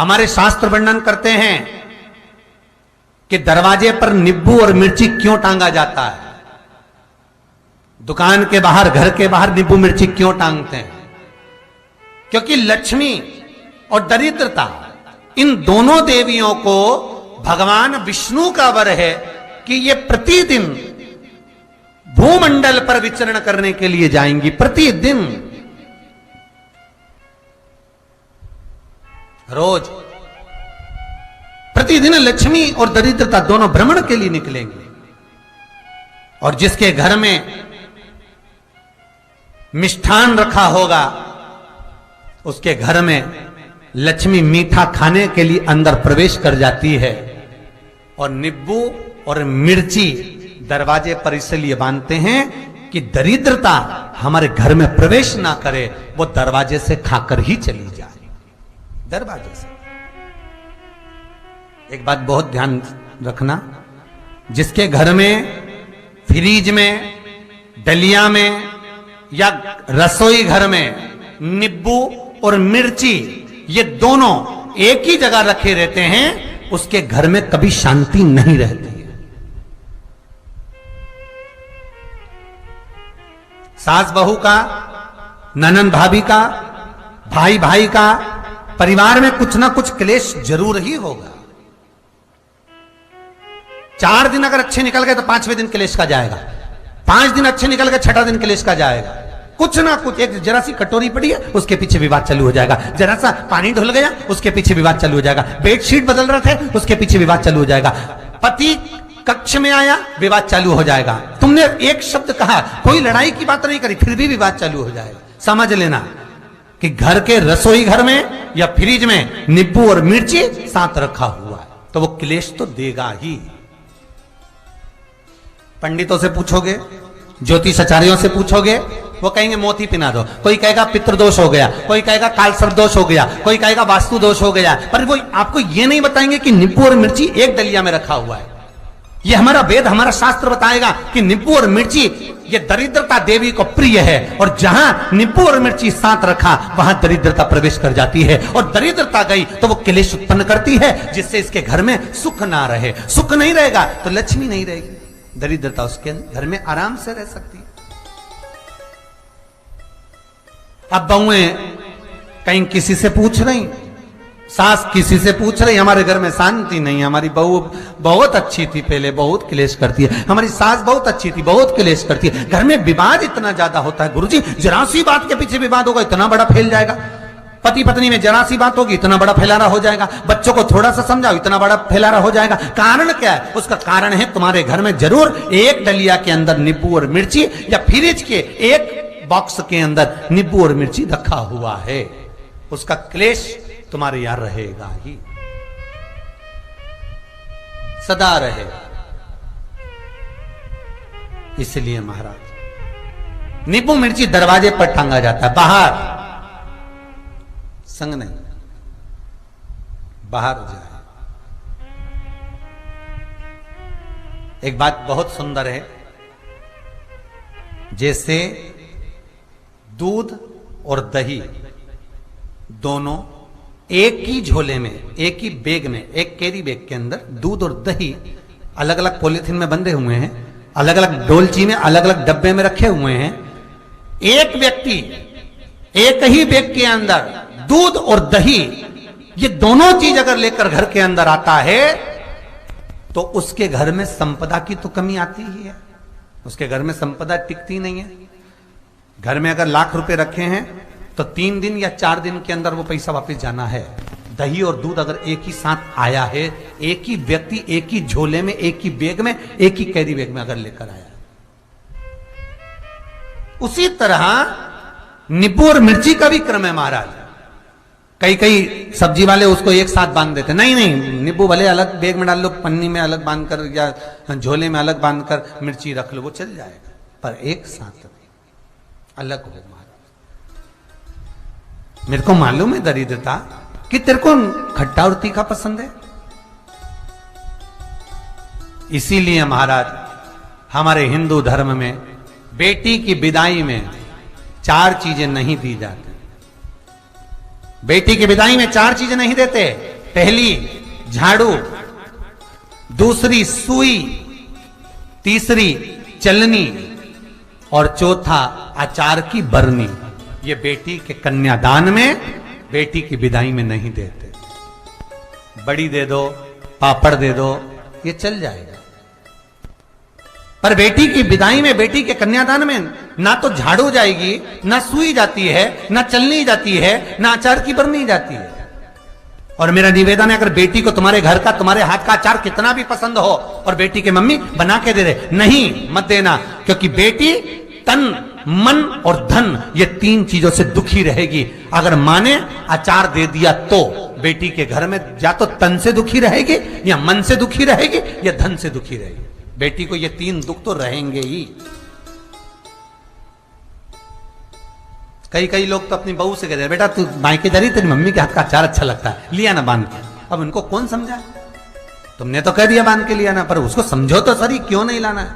हमारे शास्त्र वर्णन करते हैं कि दरवाजे पर नींबू और मिर्ची क्यों टांगा जाता है। दुकान के बाहर, घर के बाहर नींबू मिर्ची क्यों टांगते हैं? क्योंकि लक्ष्मी और दरिद्रता, इन दोनों देवियों को भगवान विष्णु का वर है कि ये प्रतिदिन भूमंडल पर विचरण करने के लिए जाएंगी। प्रतिदिन, रोज प्रतिदिन लक्ष्मी और दरिद्रता दोनों भ्रमण के लिए निकलेंगे। और जिसके घर में मिष्ठान रखा होगा, उसके घर में लक्ष्मी मीठा खाने के लिए अंदर प्रवेश कर जाती है। और नींबू और मिर्ची दरवाजे पर इसलिए बांधते हैं कि दरिद्रता हमारे घर में प्रवेश ना करे, वो दरवाजे से खाकर ही चली जाए। दरवाजे से। एक बात बहुत ध्यान रखना, जिसके घर में फ्रिज में, डलिया में या रसोई घर में नींबू और मिर्ची ये दोनों एक ही जगह रखे रहते हैं, उसके घर में कभी शांति नहीं रहती है। सास बहू का, ननंद भाभी का, भाई भाई का, परिवार में कुछ ना कुछ क्लेश जरूर ही होगा। 4 दिन अगर अच्छे निकल गए तो 5वें दिन क्लेश का जाएगा। 5 दिन अच्छे निकल गए, 6ठा दिन क्लेश का जाएगा। कुछ ना कुछ, एक जरा सी कटोरी पड़ी है उसके पीछे विवाद चालू हो जाएगा, जरा सा पानी ढुल गया उसके पीछे विवाद चालू हो जाएगा, बेडशीट बदल रहे थे उसके पीछे विवाद चालू हो जाएगा, पति कक्ष में आया विवाद चालू हो जाएगा, तुमने एक शब्द कहा, कोई लड़ाई की बात नहीं करी, फिर भी विवाद चालू हो जाएगा। समझ लेना कि घर के रसोई घर में या फ्रिज में नींबू और मिर्ची साथ रखा हुआ है तो वो क्लेश तो देगा ही। पंडितों से पूछोगे, ज्योतिषाचार्यों से पूछोगे, वो कहेंगे मोती पिना दो, कोई कहेगा पितृदोष हो गया, कोई कहेगा कालसर्प दोष हो गया, कोई कहेगा वास्तु दोष हो गया, पर वो आपको ये नहीं बताएंगे कि नींबू और मिर्ची एक डलिया में रखा हुआ है। ये हमारा वेद, हमारा शास्त्र बताएगा कि नींबू और मिर्ची ये दरिद्रता देवी को प्रिय है, और जहां नींबू और मिर्ची साथ रखा वहां दरिद्रता प्रवेश कर जाती है, और दरिद्रता गई तो वो क्लेश उत्पन्न करती है, जिससे इसके घर में सुख ना रहे। सुख नहीं रहेगा तो लक्ष्मी नहीं रहेगी, दरिद्रता उसके घर में आराम से रह सकती है। अब बहुएं कहीं किसी से पूछ रही, सास किसी से पूछ रही, हमारे घर में शांति नहीं, हमारी बहू बहुत अच्छी थी, पहले बहुत क्लेश करती है, हमारी सास बहुत अच्छी थी, बहुत क्लेश करती है, घर में विवाद इतना ज्यादा होता है गुरुजी, जरा सी बात के पीछे विवाद होगा इतना बड़ा फैल जाएगा, पति पत्नी में जरा सी बात होगी इतना बड़ा फैलाना हो जाएगा, बच्चों को थोड़ा सा समझाओ इतना बड़ा फैलाना हो जाएगा। कारण क्या है? उसका कारण है तुम्हारे घर में जरूर एक डलिया के अंदर नींबू और मिर्ची या फ्रिज के एक बॉक्स के अंदर नींबू और मिर्ची रखा हुआ है, उसका क्लेश तुम्हारे यहां रहेगा ही, सदा रहेगा। इसलिए महाराज नींबू मिर्ची दरवाजे पर टांगा जाता है, बाहर संग नहीं, बाहर जाए। एक बात बहुत सुंदर है, जैसे दूध और दही दोनों एक ही झोले में, एक ही बैग में, एक कैरी बैग के अंदर दूध और दही अलग अलग पॉलिथीन में बंधे हुए हैं, अलग अलग डोलची में, अलग अलग डब्बे में रखे हुए हैं। एक व्यक्ति एक ही बैग के अंदर दूध और दही ये दोनों चीज अगर लेकर घर के अंदर आता है तो उसके घर में संपदा की तो कमी आती ही है, उसके घर में संपदा टिकती नहीं है। घर में अगर लाख रुपए रखे हैं तो 3 दिन या 4 दिन के अंदर वो पैसा वापस जाना है। दही और दूध अगर एक ही साथ आया है, एक ही व्यक्ति एक ही झोले में, एक ही बैग में, एक ही कैरी बैग में अगर लेकर आया, उसी तरह नींबू और मिर्ची का भी क्रम है महाराज। कई कई सब्जी वाले उसको एक साथ बांध देते, नहीं नहीं, नींबू भले अलग बैग में डाल लो, पन्नी में अलग बांध कर या झोले में अलग बांध कर मिर्ची रख लो, वो चल जाएगा, पर एक साथ अलग हो। महाराज मेरे को मालूम है दरिद्रता कि तेरे को खट्टा और तीखा पसंद है, इसीलिए महाराज हमारे हिंदू धर्म में बेटी की विदाई में 4 चीजें नहीं दी जाती। बेटी की विदाई में 4 चीजें नहीं देते। पहली झाड़ू, दूसरी सुई, तीसरी चलनी और चौथा अचार की बरनी। ये बेटी के कन्यादान में, बेटी की विदाई में नहीं देते। बड़ी दे दो, पापड़ दे दो, ये चल जाएगा, पर बेटी की विदाई में, बेटी के कन्यादान में ना तो झाड़ू जाएगी, ना सुई जाती है, ना चलनी जाती है, ना अचार की बरनी जाती है। और मेरा निवेदन है, अगर बेटी को तुम्हारे घर का, तुम्हारे हाथ का अचार कितना भी पसंद हो और बेटी के मम्मी बना के दे दे, नहीं, मत देना, क्योंकि बेटी तन, मन और धन, ये तीन चीजों से दुखी रहेगी। अगर माँ ने अचार दे दिया तो बेटी के घर में या तो तन से दुखी रहेगी, या मन से दुखी रहेगी, या धन से दुखी रहेगी। बेटी को ये तीन दुख तो रहेंगे ही। कई लोग तो अपनी बहू से कहते हैं, बेटा तू मायके जा रही, तेरी मम्मी के हाथ का अचार अच्छा लगता है, लिया ना बांध के। अब उनको कौन समझा? तुमने तो कह दिया बांध के लिया ना, पर उसको समझो तो सही, क्यों नहीं लाना है?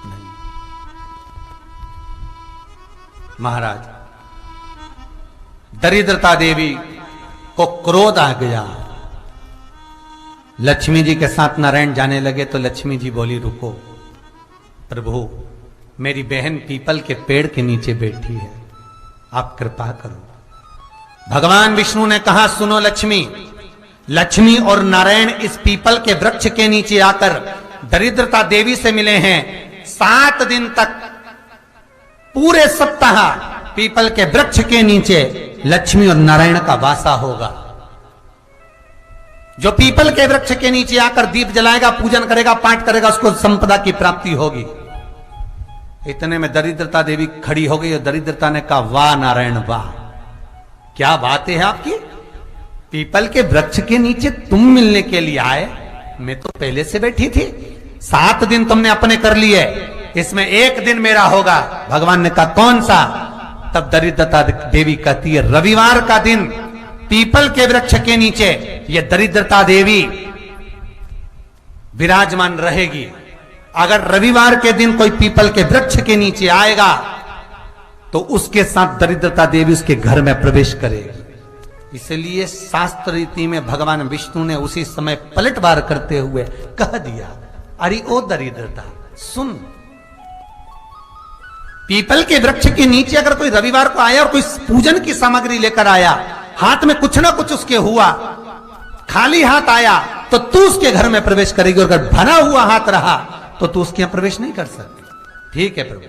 नहीं। महाराज, दरिद्रता देवी को क्रोध आ गया। लक्ष्मी जी के साथ नारायण जाने लगे तो लक्ष्मी जी बोली, रुको प्रभु, मेरी बहन पीपल के पेड़ के नीचे बैठी है, आप कृपा करो। भगवान विष्णु ने कहा, सुनो लक्ष्मी, लक्ष्मी और नारायण इस पीपल के वृक्ष के नीचे आकर दरिद्रता देवी से मिले हैं। 7 दिन तक, पूरे सप्ताह पीपल के वृक्ष के नीचे लक्ष्मी और नारायण का वासा होगा। जो पीपल के वृक्ष के नीचे आकर दीप जलाएगा, पूजन करेगा, पाठ करेगा, उसको संपदा की प्राप्ति होगी। इतने में दरिद्रता देवी खड़ी हो गई और दरिद्रता ने कहा, वाह नारायण वाह, क्या बात है आपकी, पीपल के वृक्ष के नीचे तुम मिलने के लिए आए, मैं तो पहले से बैठी थी। 7 दिन तुमने अपने कर लिए, इसमें 1 दिन मेरा होगा। भगवान ने कहा, कौन सा? तब दरिद्रता देवी कहती है, रविवार का दिन पीपल के वृक्ष के नीचे ये दरिद्रता देवी विराजमान रहेगी। अगर रविवार के दिन कोई पीपल के वृक्ष के नीचे आएगा तो उसके साथ दरिद्रता देवी उसके घर में प्रवेश करेगी। इसलिए शास्त्र रीति में भगवान विष्णु ने उसी समय पलटवार करते हुए कह दिया, अरे ओ दरिद्रता सुन, पीपल के वृक्ष के नीचे अगर कोई रविवार को आया और कोई पूजन की सामग्री लेकर आया, हाथ में कुछ ना कुछ उसके हुआ, खाली हाथ आया, तो तू उसके घर में प्रवेश करेगी, और अगर भरा हुआ हाथ रहा तो तू उसके यहां प्रवेश नहीं कर सकती। ठीक है प्रभु,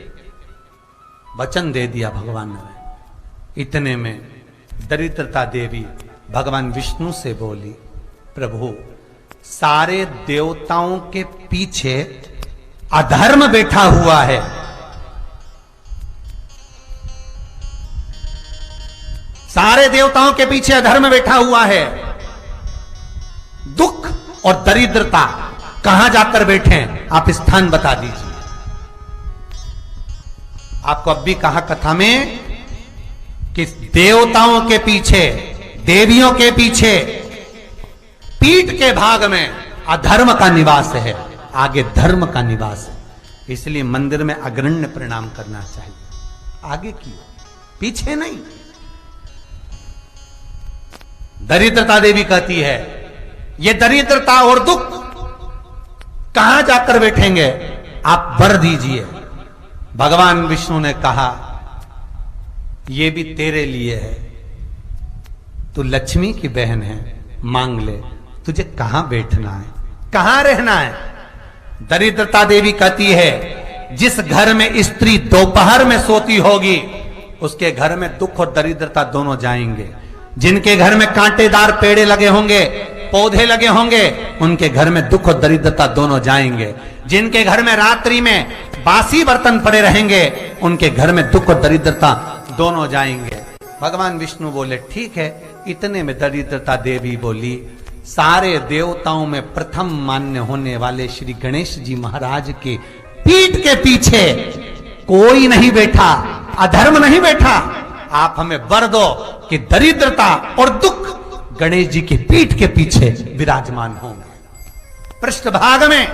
वचन दे दिया भगवान ने। इतने में दरिद्रता देवी भगवान विष्णु से बोली, प्रभु, सारे देवताओं के पीछे अधर्म बैठा हुआ है, सारे देवताओं के पीछे अधर्म बैठा हुआ है, दुख और दरिद्रता कहां जाकर बैठे हैं, आप स्थान बता दीजिए। आपको अब भी कहा कथा में कि देवताओं के पीछे, देवियों के पीछे, पीठ के भाग में अधर्म का निवास है, आगे धर्म का निवास है। इसलिए मंदिर में अग्रण्य प्रणाम करना चाहिए, आगे क्यों, पीछे नहीं। दरिद्रता देवी कहती है, ये दरिद्रता और दुख कहां जाकर बैठेंगे, आप वर दीजिए। भगवान विष्णु ने कहा, ये भी तेरे लिए है, तू लक्ष्मी की बहन है, मांग ले, तुझे कहां बैठना है, कहां रहना है। दरिद्रता देवी कहती है, जिस घर में स्त्री दोपहर में सोती होगी उसके घर में दुख और दरिद्रता दोनों जाएंगे। जिनके घर में कांटेदार पेड़े लगे होंगे, पौधे लगे होंगे, उनके घर में दुख और दरिद्रता दोनों जाएंगे। जिनके घर में रात्रि में बासी बर्तन पड़े रहेंगे, उनके घर में दुख और दरिद्रता दोनों जाएंगे। भगवान विष्णु बोले, ठीक है। इतने में दरिद्रता देवी बोली, सारे देवताओं में प्रथम मान्य होने वाले श्री गणेश जी महाराज के पीठ के पीछे कोई नहीं बैठा, अधर्म नहीं बैठा। आप हमें वर दो कि दरिद्रता और दुख गणेश जी की पीठ के पीछे विराजमान होंगे, पृष्ठभाग में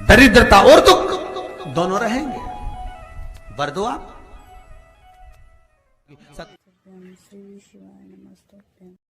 दरिद्रता और दुख दोनों रहेंगे। वर दो आप।